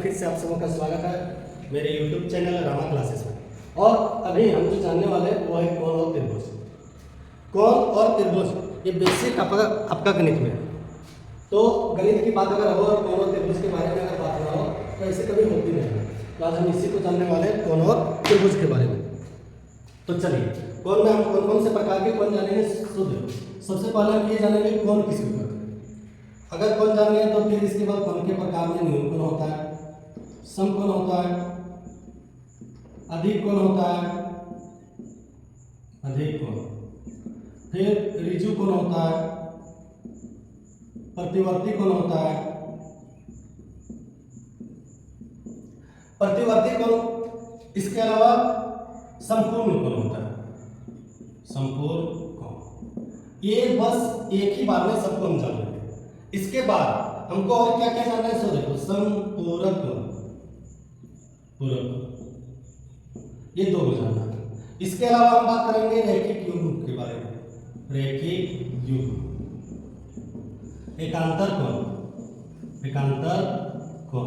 फिर से आप सबों का स्वागत है मेरे YouTube चैनल रामा क्लासेस में। और अभी हम जो जानने वाले हैं वो है कोण और त्रिभुज। कोण और त्रिभुज ये बेसिक आपका गणित में है। तो गणित की बात अगर हो और कोण और त्रिभुज के बारे में अगर बात ना हो तो ऐसे कभी होती नहीं है। तो आज हम इसी को जानने वाले हैं, कोण और त्रिभुज के बारे में। तो चलिए, कोण में हम कौन कौन से प्रकार के कोण जानेंगे। सबसे पहले हम ये जानेंगे कोण किसको कहते हैं। अगर कोण जान गए तो फिर इसके बाद कोण के प्रकार में न्यून कोण होता है, समकोण होता है, अधिक कोण होता है, अधिक कोण, फिर ऋजु कोण होता है, प्रतिवर्ती कोण होता है, प्रतिवर्ती कोण। इसके अलावा संपूर्ण कोण होता है, संपूर्ण कोण। ये बस एक ही बार में सबको हम जान लेंगे। इसके बाद हमको और क्या क्या जानना है, सो देखो, संपूरक कोण, पूरक कोण, ये दो जानना है। इसके अलावा हम बात करेंगे रैखिक युग्म के बारे में, रैखिक युग्म, एकांतर कोण, एकांतर कोण,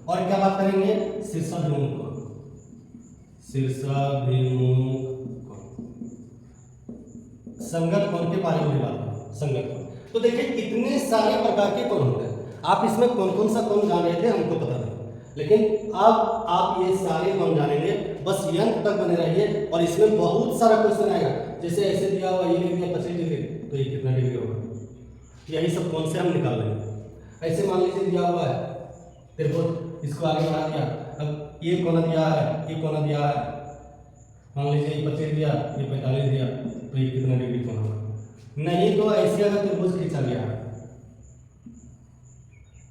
और क्या बात करेंगे, शीर्षाभिमुख कोण, शीर्षाभिमुख कोण, संगत कोण के बारे में बात करें, संगत कोण। तो देखिए इतने सारे प्रकार के कोण होते हैं। आप इसमें कौन कौन सा कोण जान रहे थे हमको पता नहीं, लेकिन अब आप ये सारे कोण जानेंगे। बस ये अंत तक बने रहिए और इसमें बहुत सारा क्वेश्चन आएगा। जैसे ऐसे दिया हुआ, ये लिख दिया 25 डिग्री, तो ये कितना डिग्री होगा, यही सब कोण से हम निकाल लेंगे। ऐसे मान लीजिए दिया हुआ है त्रिभुज, इसको आगे बढ़ा दिया, अब ये कोण दिया है, ये कोण दिया है, मान लीजिए ये 25 दिया, ये 45 दिया, तो ये कितना डिग्री कोण होगा। नहीं तो ऐसे अगर त्रिभुज खींचा गया है,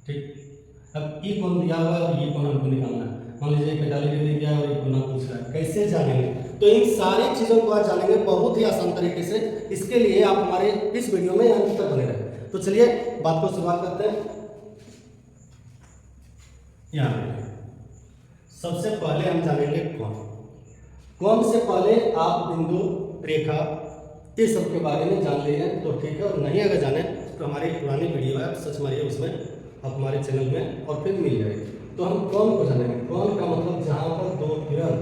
ठीक, अब ये कोण दिया हुआ है और ये कोण हमको निकालना है। मान लीजिए 45 डिग्री दिया है और ये कोण पूछ रहा है, कैसे जानेंगे। तो इन सारी चीजों को आज जानेंगे बहुत ही आसान तरीके से। इसके लिए आप हमारे इस वीडियो में अंत तक बने रहे। तो चलिए बात को शुरुआत करते हैं। यहाँ सबसे पहले हम जानेंगे कोण। कोण से पहले आप बिंदु, रेखा, ये सब के बारे में जान लिए तो ठीक है, और नहीं अगर जाने तो हमारी पुरानी वीडियो है, सर्च मारिए उसमें, आप हमारे चैनल में, और फिर मिल जाएगी। तो हम कोण को जानेंगे। कोण का मतलब जहाँ पर दो किरण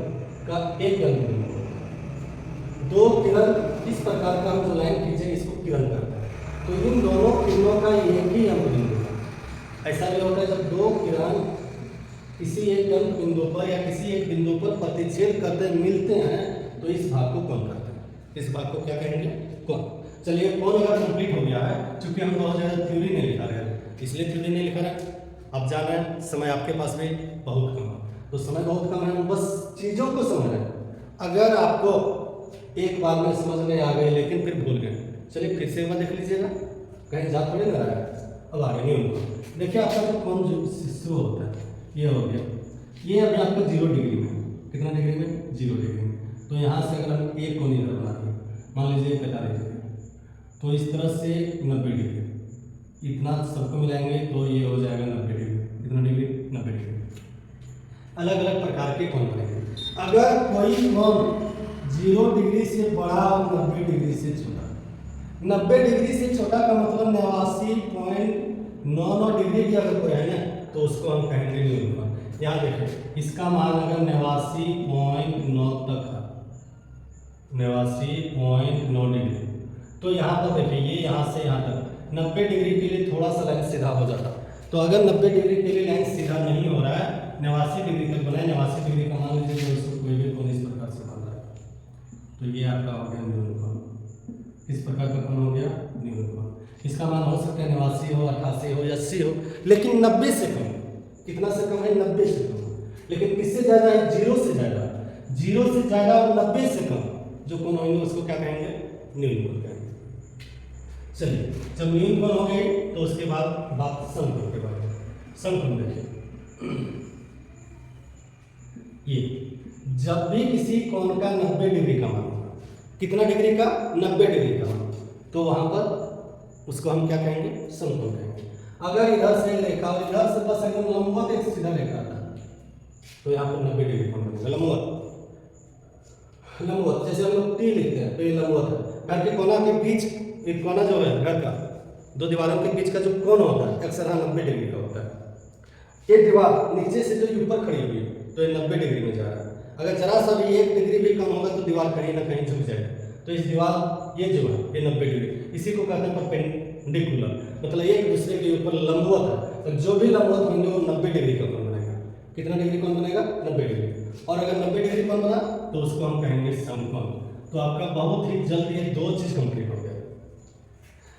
का एक केंद्र बिंदु हो, दो किरण इस प्रकार का हम जो लाइन खींचे इसको किरण करते हैं। तो इन दोनों किरणों का एक ही अंत बिंदु है। ऐसा भी होता है जब दो किरण किसी एक अंत बिंदु पर या किसी एक बिंदु पर प्रतिच्छेद करते मिलते हैं तो इस भाग को कोण कहते हैं। इस भाग को क्या कहेंगे, कोण। चलिए, कोण अगर कंप्लीट हो गया है, क्योंकि हम बहुत ज़्यादा थ्योरी नहीं लिखा रहे हैं, इसलिए थ्योरी नहीं लिखा रहे। अब जाना है, समय आपके पास भी बहुत कम है, तो समय बहुत कम है, हम बस चीज़ों को समझ रहे हैं। अगर आपको एक बार में समझ में आ गए लेकिन फिर भूल गए, चलिए फिर से एक बार देख लीजिएगा, कहीं जा थोड़ी ना रहा है। अब आगे नहीं होगा। देखिए आपका जो कोण जो शुरू होता है, ये हो गया, ये अभी आपको 0 डिग्री में, कितना डिग्री में, 0 डिग्री में। तो यहाँ से अगर हम एक कोण इधर बना दें, मान लीजिए 45 डिग्री, तो इस तरह से 90 डिग्री, इतना सबको मिलाएंगे तो ये हो जाएगा 90 डिग्री। कितना डिग्री, 90 डिग्री। अलग अलग प्रकार के कोण बनेंगे। अगर कोई कोण 0 डिग्री से बड़ा और 90 डिग्री से छोटा, 90 डिग्री से छोटा का मतलब 89.99 डिग्री भी अगर कोई है ना, तो उसको हम कहेंगे न्यून कोण। यहाँ देखिए, इसका मान अगर 89.9 तक है, 89.9 डिग्री, तो यहाँ पर देखिए ये यहाँ से यहाँ तक 90 डिग्री के लिए थोड़ा सा लाइन सीधा हो जाता। तो अगर 90 डिग्री के लिए लाइन सीधा नहीं हो रहा है, 89 डिग्री तक बनाए, 89 डिग्री का मान लीजिए दोस्तों कोई भी कोण इस प्रकार से बन रहा है, तो ये आपका हो गया न्यून कोण। इस प्रकार का कोण हो गया न्यून कोण। इसका मान हो सकता है 89 हो, 88 हो या 80 हो, लेकिन 90 से कम। कितना से कम है, 90 से कम। लेकिन किससे ज़्यादा है, 0 से ज़्यादा। 0 से ज़्यादा और 90 से कम जो कोण होंगे उसको क्या कहेंगे, न्यून कोण कहेंगे। चलिए, जब न्यून कोण हो गई तो उसके बाद बात समकोण के बारे में। समकोण देखिए, ये जब भी किसी कोण का 90 डिग्री का मान होगा, कितना डिग्री का, 90 डिग्री का मान, तो वहां पर उसको हम क्या कहेंगे, समकोण कहेंगे। अगर इधर से रेखा और इधर से बस एकदम लंबवत एक सीधा रेखा था, तो यहाँ पर 90 डिग्री कोण बनेगा, लंबवत। लंबवत जैसे हम लोग टी लिखते हैं तो ये लंबवत है। घर के कोना के बीच, एक कोना जो है घर का, दो दीवारों के बीच का जो कोण होता है अक्सर 90 डिग्री का होता है। ये दीवार नीचे से जो ऊपर खड़ी हुई है तो ये 90 डिग्री में जा रहा है। अगर जरा सा भी 1 डिग्री भी कम होगा तो दीवार कहीं ना कहीं झुक जाएगा। तो इस दीवार ये जो है ये 90 डिग्री, इसी को कहते हैं परपेंडिकुलर, मतलब एक दूसरे के ऊपर लंबवत है। तो जो भी लंबवत होंगे वो 90 डिग्री का कोण बनेगा। कितना डिग्री कोण बनेगा? 90 डिग्री। और अगर 90 डिग्री कोण बना तो उसको हम कहेंगे समकोण। तो आपका बहुत ही जल्द ये 2 चीज कंप्लीट हो गया।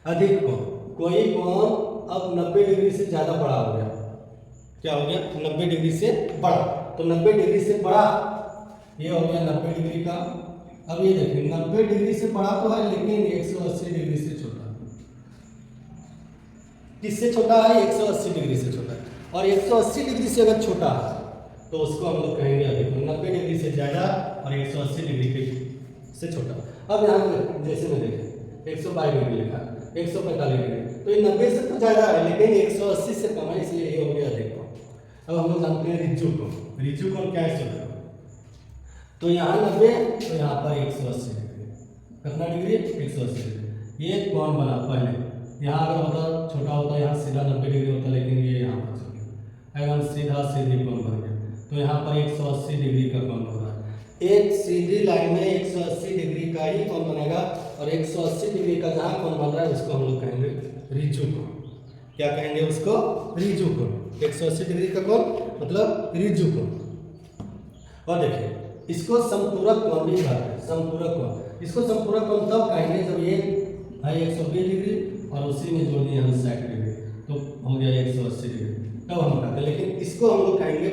अधिक कोण, कोई कोण अब 90 डिग्री से ज्यादा बड़ा हो गया। क्या हो गया? 90 डिग्री से बड़ा। तो 90 डिग्री से बड़ा ये हो गया 90 डिग्री का। अब ये देखिए 90 डिग्री से बड़ा तो है लेकिन 180 डिग्री से छोटा। किससे छोटा है? 180 डिग्री से छोटा है। और 180 डिग्री से अगर छोटा है तो उसको हम लोग कहेंगे अधिक। 90 डिग्री से ज्यादा और 180 डिग्री से छोटा। अब यहाँ जैसे में देखें 122 डिग्री लिखा है, 145 डिग्री, तो ये 90 से तो ज्यादा है लेकिन 180 से कम है, इसलिए ये हो गया अधिक कोण। अब हम लोग जानते हैं रिज्जु कोण। रिज्जु कोण क्या है? तो यहाँ 90 तो यहाँ पर 180 डिग्री। कितना डिग्री? 180 डिग्री। ये कोण बना पहले, यहाँ अगर होता छोटा होता यहाँ सीधा 90 डिग्री होता, लेकिन ये यहाँ पर चल गया। अगर हम सीधा सीधी कोण बन गया तो यहाँ पर 180 डिग्री का कोण बन रहा है। एक सीधी लाइन में 180 डिग्री का ही कोण बनेगा और 180 डिग्री का जहाँ कोण बन रहा है उसको हम लोग कहेंगे रिज्जु कोण। क्या कहेंगे उसको? रिज्जु कोण। 180 डिग्री का कोण मतलब रिज्जु कोण। और देखिए इसको संपूरक कोण भी कहते हैं। संपूरक कोण, इसको संपूरक कोण तब कहेंगे जब ये है 120 डिग्री और उसी में जोड़ दिए हम 60 डिग्री तो हो गया 180 डिग्री, तब हम कहते हैं। लेकिन इसको हम लोग कहेंगे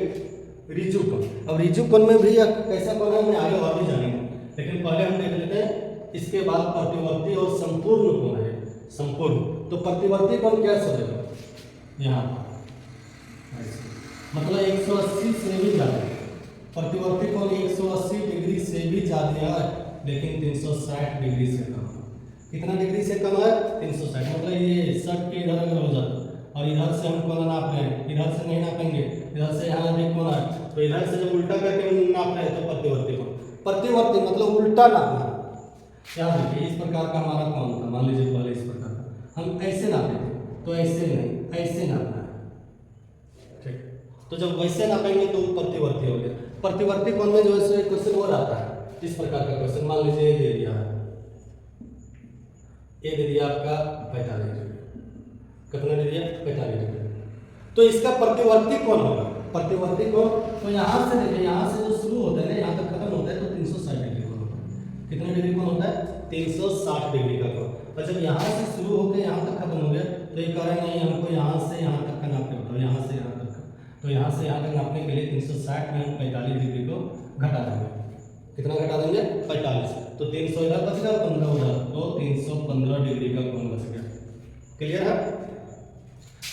रिज्जु कोण। अब रिज्जु कोण में भी कैसा कोण है मैं आगे और भी जानेंगे, लेकिन पहले हम देख लेते हैं इसके बाद प्रतिवर्ती और संपूर्ण कोण है। संपूर्ण तो प्रतिवर्ती कोण क्या समझेगा? यहाँ मतलब 180 से भी ज्यादा। प्रतिवर्ती कोण 180 डिग्री से भी ज्यादा है लेकिन 360 डिग्री से कम। कितना डिग्री से कम है? 360। मतलब ये 60 के इधर अगर हो जाता और इधर से हम कोण नाप रहे हैं, इधर से नहीं नापेंगे, इधर से यहाँ अधिक कोण है तो इधर से जब उल्टा करके नाप रहे हैं तो प्रतिवर्ती कोण। प्रतिवर्ती मतलब उल्टा नापना। क्या देखिए इस प्रकार का हमारा कोण था, मान लीजिए पहले इस प्रकार का हम ऐसे नापे थे तो ऐसे नहीं, ऐसे नापना है। ठीक, तो जब वैसे नापेंगे तो प्रतिवर्ती हो गया। प्रतिवर्ती कोण में जो है क्वेश्चन और आता है इस प्रकार का क्वेश्चन। मान लीजिए ये दे दिया है, ये दे दिया आपका 45 डिग्री। कितना दे दिया? 45 डिग्री। तो इसका प्रतिवर्ती कोण होगा। प्रतिवर्ती कोण तो यहाँ से देखिए, यहाँ से जो शुरू होता है ना यहाँ तक खत्म होता है तो 360 डिग्री कोण होता है। कितना डिग्री कोण होता है? 360 डिग्री का कोण। और जब यहाँ से शुरू होकर यहाँ तक खत्म हो गया तो ये कह रहे नहीं हमको यहाँ से यहाँ तक का नापना होता है, यहाँ से यहाँ तक का। तो यहाँ से यहाँ तक नापने के लिए 360 में हम 45 डिग्री को घटा देंगे। कितना घटा देंगे? 45। तो 300 इधर बच गया, 15 उधर, तो 315 डिग्री का कोण बच गया। क्लियर है?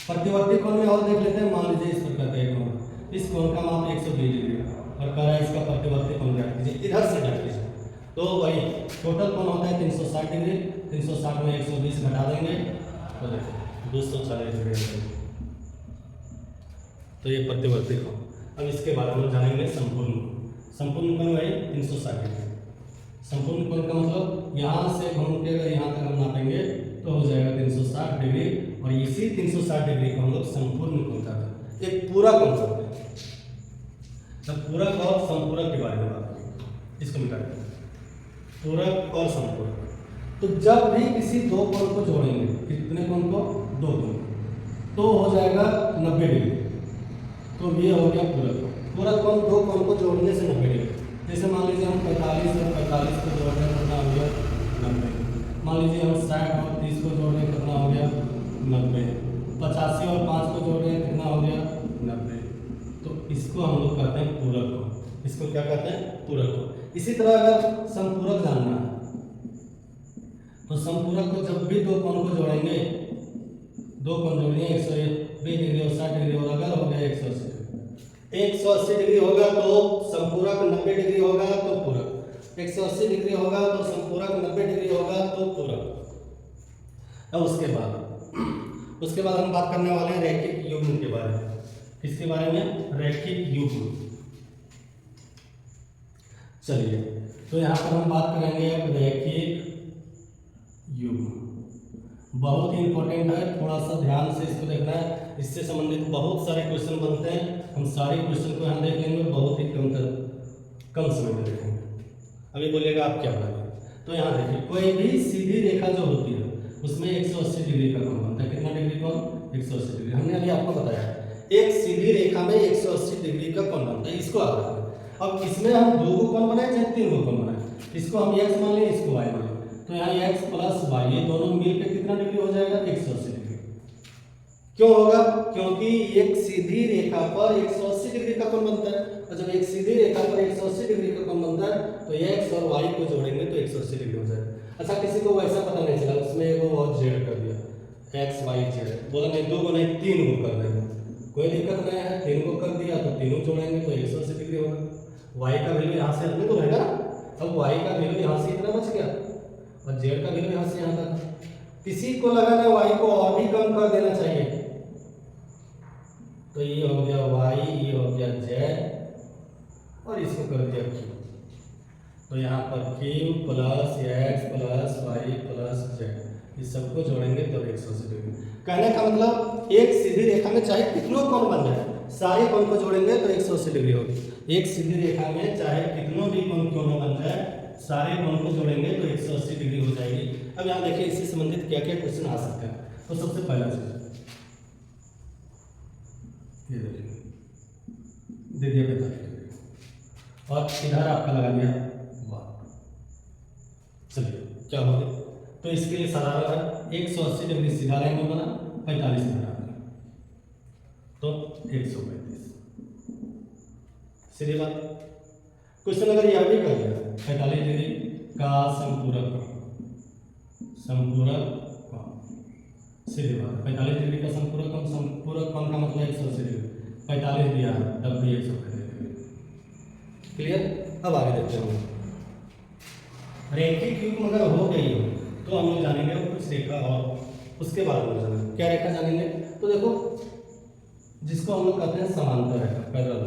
प्रतिवर्ती कोण में और देख लेते हैं। मान लीजिए इस प्रकार का एक कोण, इस कोण का माप 120 डिग्री और कह रहा है इसका प्रतिवर्ती कोण ज्ञात कीजिए। इधर से ज्ञात कीजिए तो वही टोटल कोण होता है 360 डिग्री। 360 में 120 घटा देंगे तो देखिए 240 डिग्री। तो ये प्रतिवर्ती कोण। अब इसके बारे में जानेंगे संपूर्ण कोण। संपूर्ण कोण वही 360 डिग्री। संपूर्ण कोण का मतलब यहाँ से घूम के अगर यहाँ तक हम नापेंगे तो हो जाएगा 360 डिग्री और इसी 360 डिग्री को हम लोग संपूर्ण कोण कहते हैं। एक पूरा कोण कहते हैं। तब पूरक और संपूरक के बारे में बात करेंगे, इसको मिटा देंगे पूरक और संपूरक। तो जब भी किसी दो कोण को जोड़ेंगे, कितने कोण को? दो कोण, तो हो जाएगा 90 डिग्री। तो ये हो गया पूरक कोण। पूरक कोण दो कोण को जोड़ने से 90 डिग्री। जैसे मान लीजिए हम 45 और 45 को जोड़ रहे हैं कितना हो गया? 90। मान लीजिए हम 60 और 30 को जोड़ रहे हैं कितना हो गया? 90। 85 और 5 को जोड़ रहे हैं कितना हो गया? 90। तो इसको हम लोग कहते हैं पूरक कोण। इसको क्या कहते हैं? पूरक कोण। इसी तरह अगर संपूरक जानना है तो संपूरक को जब भी दो कोण को जोड़ेंगे, दो कोण जोड़िए 120 डिग्री और 60 डिग्री और अगर हो गया 180 डिग्री। 180 डिग्री होगा तो संपूरक, 90 डिग्री होगा तो पूरक। 180 डिग्री होगा तो संपूरक, 90 डिग्री होगा तो पूरक। अब उसके बाद हम बात करने वाले हैं रैखिक युग्म के बारे में। किसके बारे में? रैखिक युग्म। चलिए तो यहाँ पर हम बात करेंगे रैखिक युग्म। बहुत ही इंपॉर्टेंट है, थोड़ा सा ध्यान से इसको देखना है। इससे संबंधित बहुत सारे क्वेश्चन बनते हैं, हम सारे क्वेश्चन को यहाँ देख लेंगे, बहुत ही कम समय में देखेंगे। अभी बोलिएगा आप क्या बनाएंगे। तो यहाँ देखिए, कोई भी सीधी रेखा जो होती है उसमें 180 डिग्री का कोण बनता है। कितना डिग्री कोण? 180 डिग्री। हमने अभी आपको बताया एक सीधी रेखा में 180 डिग्री का कोण बनता है, इसको याद रखना। अब इसमें हम 2 को कोण बनाए चाहे 3 को कोण बनाए, इसको हम x मान लें, इसको y मान लें, तो यहाँ x प्लस y ये दोनों मिलकर कितना डिग्री हो जाएगा? 180 डिग्री। क्यों होगा? क्योंकि एक सीधी रेखा पर 180 डिग्री का कोण बनता है, और जब एक सीधी रेखा पर 180 डिग्री का कोण बनता है तो x और y को जोड़ेंगे तो 180 डिग्री हो जाएगा। अच्छा, किसी को वैसा पता नहीं चला, उसमें एगो और z कर दिया, x y z, बोला नहीं 2 को नहीं 3 को कर देंगे, कोई दिक्कत नहीं है, 3 को कर दिया तो तीनों जोड़ेंगे तो 180 डिग्री होगा। y का वैल्यू यहाँ से इतना तो रहेगा, अब y का वैल्यू यहाँ से इतना बच गया और z का वैल्यू यहाँ से यहाँ तक। किसी को लगा ना y को और भी कम कर देना चाहिए, तो ये हो गया y, ये हो गया z और इसको कर दिया q, तो यहाँ पर q plus x plus y plus z, इस सबको जोड़ेंगे तो 180 डिग्री। कहने का मतलब एक सीधी रेखा में चाहे कितनों कोण बन जाए, सारे कोण को जोड़ेंगे तो 180 डिग्री होगी। एक सीधी रेखा में चाहे कितनों भी कोण क्यों न बन जाए, सारे कोण को जोड़ेंगे तो 180 डिग्री हो जाएगी। अब यहाँ देखिए इससे संबंधित क्या क्या क्वेश्चन आ सकते हैं। तो सबसे पहला चीज ये दे दिया 45 डिग्री और इधर आपका लगा दिया वाह। चलिए क्या हो गया, तो इसके लिए साधारण है 180 डिग्री सीधा लाइन में बना, 45 बना तो 135, सीधी बात। क्वेश्चन अगर यह भी कर दिया 45 डिग्री का संपूरक कोण, सीधी बात, 45 डिग्री का संपूरक कोण का मतलब 180 डिग्री, 45 दिया है तब भी 135 डिग्री। क्लियर? अब आगे देखते हैं। रेखिक युग्म अगर हो गई हो तो हम लोग जानेंगे कुछ रेखा और उसके बाद में जानेंगे क्या रेखा जानेंगे। तो देखो, जिसको हम लोग कहते हैं समांतर रेखा, पैरेलल,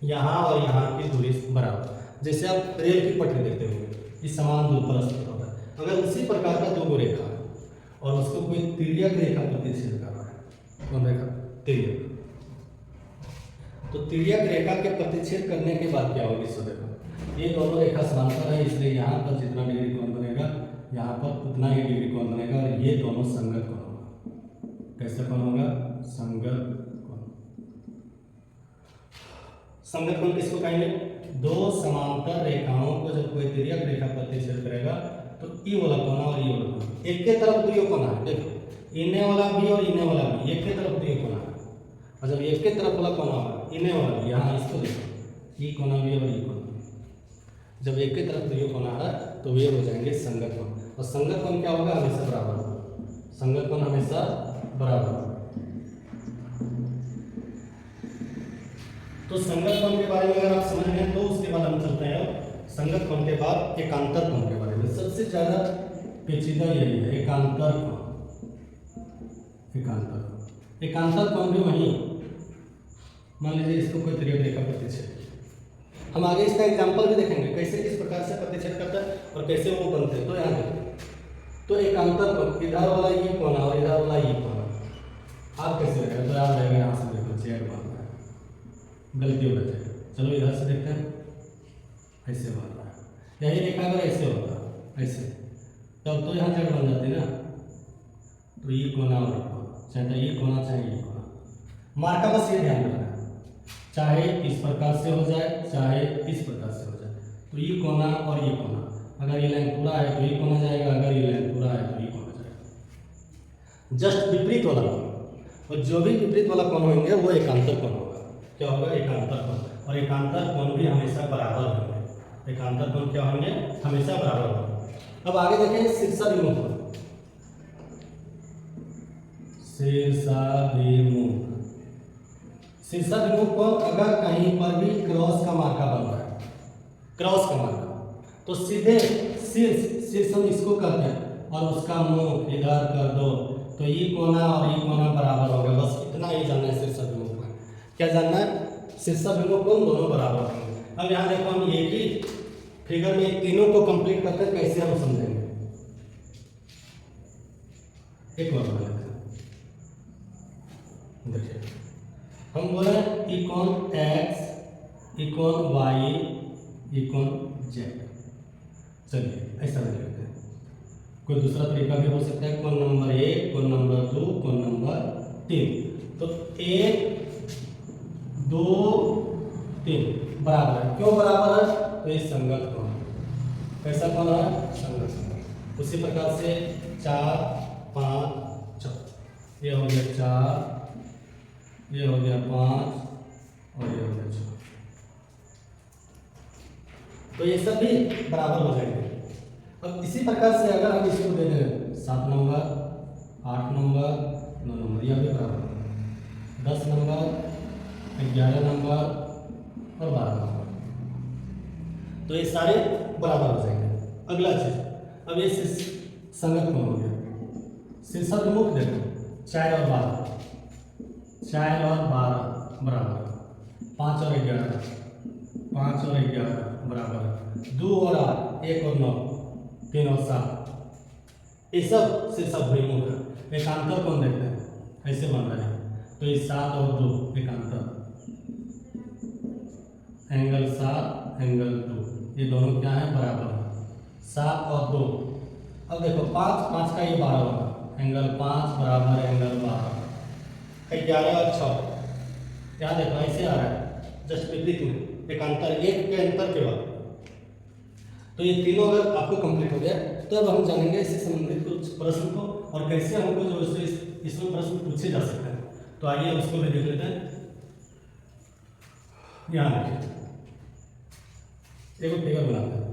यहाँ और यहाँ की दूरी बराबर। जैसे आप रेल की पटरी देखते हो, इस समान दूर परस्पर होता है, अगर उसी प्रकार का 2 रेखा है और उसको कोई तिर्यक रेखा प्रतिच्छेद कर रहा है, कौन रेखा? तिर्यक। तो तिर्यक रेखा के प्रतिच्छेद करने के बाद क्या होगी? सो देखो, ये दोनों रेखा समांतर है, इसलिए यहाँ पर जितना डिग्री कोण बनेगा यहाँ पर उतना ही डिग्री कोण बनेगा और ये दोनों संगत कोण होगा। कैसे कोण होगा? संगत कोण। संगत कोण किसको कहेंगे? 2 समांतर रेखाओं को जब कोई तिर्यक रेखा प्रतिच्छेद करेगा तो ई वाला कोण और ई वाला कोण, एक के तरफ 2 कोण है, देखो इन्हें वाला भी और इन्हें वाला भी एक के तरफ 2 कोण है, और जब एक के तरफ वाला कोण होगा इन्हें वाला भी, यहाँ इसको देखो ई कोण भी और ई कोण, जब एक की तरफ 2 कोण है तो वे हो जाएंगे संगत कोण। और संगत कोण क्या होगा? हमेशा बराबर होगा, संगत कोण हमेशा बराबर होगा। तो संगत कोण के बारे में अगर आप समझ लें तो उसके बाद हम चलते हैं संगत कोण के बाद एकांतर कोण के बारे में। सबसे ज्यादा पेचीदा यही है, एकांतर कोण। एकांतर कोण भी वही, मान लीजिए इसको कोई तिर्यक रेखा प्रतिच्छेद, हम आगे इसका एग्जांपल भी देखेंगे कैसे किस प्रकार से प्रतिच्छेद करता है और कैसे वो बनते हैं। तो यहाँ देखिए, तो एकांतर कोण, इधर वाला ये कोण और इधर वाला ये कोण, आप कैसे रहेगा? तो याद रहेगा, यहाँ से देखो चेक बन रहा है, गलती हो जाएगी। चलो इधर से देखते हैं, ऐसे बन रहा है, यही रेखा अगर ऐसे होता ऐसे, तब तो यहाँ चेक बन जाती ना, तो ये कोना और चाहे ये कोना चाहे ये कोना, मार्का बस ये ध्यान रखना है, चाहे इस प्रकार से हो जाए चाहे इस प्रकार से हो जाए, तो ये कोना और ये कोना, अगर ये लाइन पूरा है तो ये कोना जाएगा, अगर ये लाइन पूरा है तो ये कोना जाएगा। जस्ट विपरीत वाला कोण, और जो भी विपरीत वाला कोण होंगे वो एकांतर कोण होगा। क्या होगा? एकांतर कोण। और एकांतर कोण भी हमेशा बराबर होंगे, एकांतर कोण क्या होंगे? हमेशा बराबर होंगे। अब आगे देखें शीर्षाभिमुख कोण। शीर्षाभिमुख कोण अगर कहीं पर भी क्रॉस का मार्का बन रहा है, क्रॉस का मार्का, तो सीधे शीर्ष हम इसको कहते हैं और उसका मुख इधर कर दो तो ये कोना और ये कोना बराबर होगा। बस इतना ही जानना है शीर्षाभिमुख कोण। क्या जानना है? शीर्षाभिमुख कोण दोनों बराबर होंगे। अब यहाँ देखो, हम एक ही फिगर में तीनों को कंप्लीट करते हैं, कैसे हम समझेंगे। एक और बना लेते हैं। देखिए हम बोले इकोन x इकोन y इकोन z। चलिए ऐसा लिख लेते हैं। कोई दूसरा तरीका भी हो सकता है, कोण नंबर 1 कोण नंबर 2 कोण नंबर 3। तो 1 2 3 बराबर है। क्यों बराबर है? तो ये संगत कोण है। कैसा कोण है? संगत कोण। उसी प्रकार से 4 5 6 ये हो गया 4 ये हो गया 5 और ये हो गया 6। तो ये सब भी बराबर हो जाएंगे। अब इसी प्रकार से अगर हम इसको दे दें 7 नंबर 8 नंबर 9 नंबर, यह भी बराबर है। 10 नंबर 11 नंबर और 12 नंबर, तो ये सारे बराबर हो जाएंगे। अगला चीज, अब ये संगत कोण हो गया। शीर्षक मुख देखो 4 और 12 4 और 12 बराबर, 5 और 11 5 और 11 बराबर, 2 और 8 1 और 9 3 और 7, ये सब शीर्षक मुख है। एकांतर कोण देखते हैं, ऐसे बन रहा है। तो ये 7 और 2 एकांतर, एंगल 7 एंगल 2, ये दोनों क्या है? बराबर है। 7 और 2। अब देखो 5 5 का ये 12 होगा, एंगल 5 बराबर एंगल 12। 11 और 6 यहाँ देखो ऐसे आ रहा है, जस्ट विपरीत में, एकांतर एक के अंतर के बाद। तो ये तीनों अगर आपको कंप्लीट हो गया तो अब हम जानेंगे इससे संबंधित कुछ प्रश्न को और कैसे हमको जो इसमें प्रश्न पूछे जा सकते हैं। तो आइए उसको भी देख लेते हैं। यहाँ देखिए एक फिगर बनाते हैं।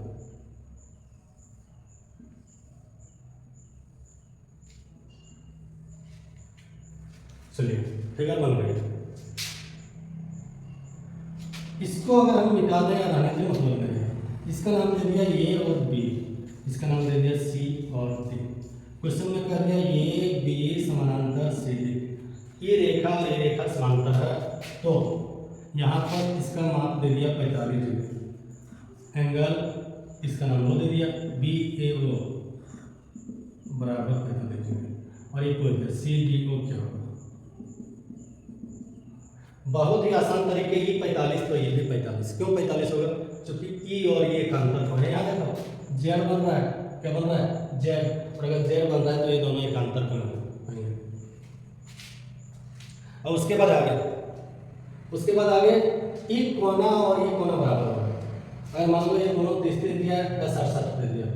चलिए फिगर बन गई। इसको अगर हम मिटा दें या रहने दें मतलब नहीं है। इसका नाम दे दिया ए और बी, इसका नाम दे दिया सी और डी। क्वेश्चन में कह दिया ए बी समानांतर सी डी, ये रेखा और ये रेखा समांतर है। तो यहाँ पर इसका माप दे दिया 45 डिग्री, एंगल इसका नाम वो दे दिया बी ए ओ बराबर 45 डिग्री, और ये पूछ दिया सी डी ओ क्या होगा। बहुत ही आसान तरीके, ये 45 तो ये भी 45। क्यों 45 होगा? क्योंकि ई और ये एकांतर कोण है। यहाँ देखो जेड बन रहा है, क्या बन रहा है? जेड, और अगर जेड बन रहा है तो ये दोनों एकांतर कोण है। और उसके बाद आगे ये कोना और ये कोना बराबर होगा। अगर मान लो ये दोनों 30 दे दिया या 60 दे दिया,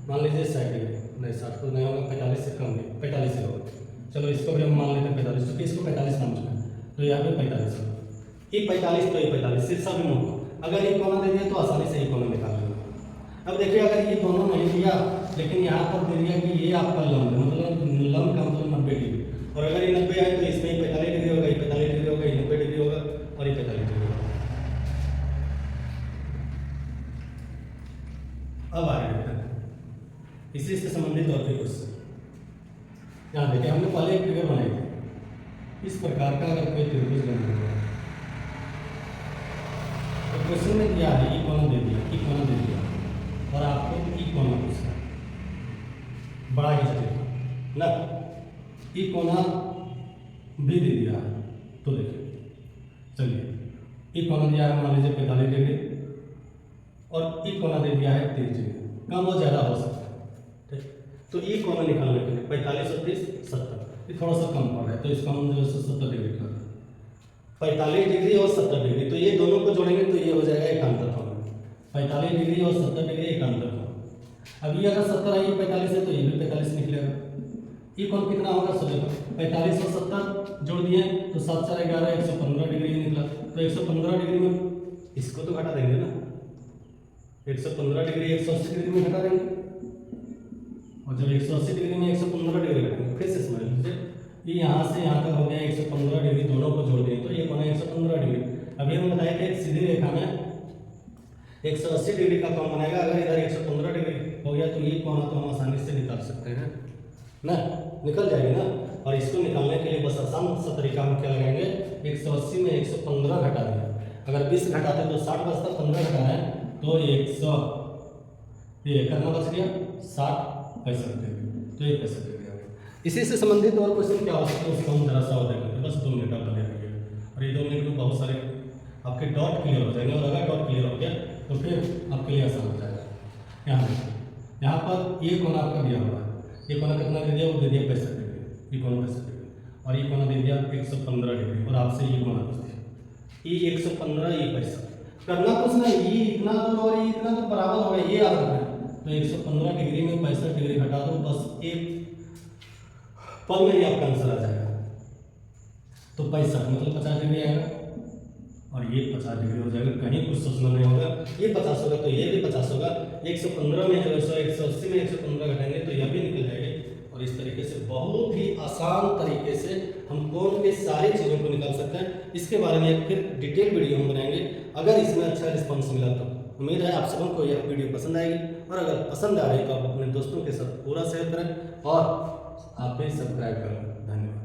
मान लीजिए 60 डिग्री, नहीं 60 तो नहीं होगा, 45 से कम नहीं, 45 से होगा। चलो इसको भी हम मान लेते हैं 45, क्योंकि इसको 45 समझना है, तो यहाँ पे 45 होगा। ये 45 तो ये 45 शीर्षक मुख। अगर ये कोना दे दिया तो आसानी से ये कोना निकाल लेंगे। अब देखिए अगर ये दोनों नहीं दिया, लेकिन यहाँ पर दे दिया कि ये आपका लंब है, मतलब लंब का मतलब 90 डिग्री, और अगर ये 90 है तो इसमें 45 डिग्री होगा, ये 45 डिग्री होगा, ये 90 डिग्री होगा और ये 45 डिग्री होगा। अब आगे देखते हैं इसी से संबंधित और भी क्वेश्चन। यहाँ देखिए हमने पहले एक फिगर बनाई थी, इस प्रकार का अगर कोई त्रिभुज बना हुआ है तो क्वेश्चन में दिया है, ई कोना दे दिया, ई कोना दे दिया, और आपको ई कोना पूछना है, बड़ा ही जटिल ना। ई कोना भी दे दिया है, तो देखिए चलिए ई कोना दिया है मान लीजिए 45 डिग्री, और ई कोना दे दिया है 30 डिग्री, कम और ज़्यादा हो सकता है, ठीक। तो ई कोना निकालने के लिए 45 और 30 70, ये थोड़ा सा कम पड़ रहा है, तो इसको हम जो है 70 डिग्री कर दें। 45 डिग्री और 70 डिग्री, तो ये दोनों को जोड़ेंगे तो ये हो जाएगा एकांतर कोण। 45 डिग्री और 70 डिग्री एकांतर कोण। अब ये अगर 70 है, ये 45 है, तो ये भी 45 निकलेगा। ये कोण कितना होगा? सब देखो 45 और 70 जोड़ दिए तो 7 4 11 115 डिग्री निकला। तो 115 डिग्री में इसको तो घटा देंगे ना, 115 डिग्री 180 डिग्री में घटा देंगे, और जब 180 डिग्री में 115 डिग्री घटाएंगे, फिर से समझ लीजिए ये यहाँ से यहाँ तक हो गया 115 डिग्री, दोनों को जोड़ दें तो ये कोण 115 डिग्री। अभी हम बताया कि एक सीधी रेखा में 180 डिग्री का कोण बनेगा। अगर इधर 115 डिग्री हो गया तो ये कोण तो हम आसानी से निकाल सकते हैं ना, निकल जाएगी ना। और इसको निकालने के लिए बस आसान सा तरीका हम क्या लगाएंगे, 180 में 115 घटा देंगे। अगर 20 घटाते तो 60 बचता, 15 घटाए तो 100, ये करना बच गया 60 65 डिग्री, तो ये 65 डिग्री आ गया। इसी से संबंधित और क्वेश्चन क्या हो सकता है उसको हम जरा सा और देखेंगे। बस 2 मिनट आप बने रहिए और ये 2 मिनट में बहुत सारे आपके डॉट क्लियर हो जाएंगे, और अगर डॉट क्लियर हो गया तो फिर आपके लिए आसान हो जाएगा। यहाँ देखिए, यहाँ पर ये कोण आपका दिया हुआ है, ये कोण कितना दे दिया, वो दे दिया 65 डिग्री, ये कोण 65 डिग्री, और ये कोण दे दिया 115 डिग्री, और आपसे ये कोण पूछ दिया, ये 115, ये 65। करना कुछ नहीं, ये इतना दूर और ये इतना दूर बराबर हो गया, ये याद रखना। तो 115 डिग्री में 65 डिग्री घटा दो, बस एक पल में ही आपका आंसर आ जाएगा। तो 65 मतलब 50 डिग्री आएगा, और ये 50 डिग्री हो जाएगा, कहीं कुछ सोचना नहीं होगा। ये 50 होगा तो ये भी 50 होगा, 115 में जो 180 में 115 घटाएंगे तो यह भी निकल जाएगा। और इस तरीके से बहुत ही आसान तरीके से हम कोण के सारी चीज़ों को निकाल सकते हैं। इसके बारे में एक फिर डिटेल वीडियो हम बनाएंगे। अगर इसमें अच्छा रिस्पॉन्स मिला तो उम्मीद है आप सबको यह वीडियो पसंद आएगी, और अगर पसंद आ रही तो आप अपने दोस्तों के साथ पूरा शेयर करें और आप भी सब्सक्राइब करें। धन्यवाद।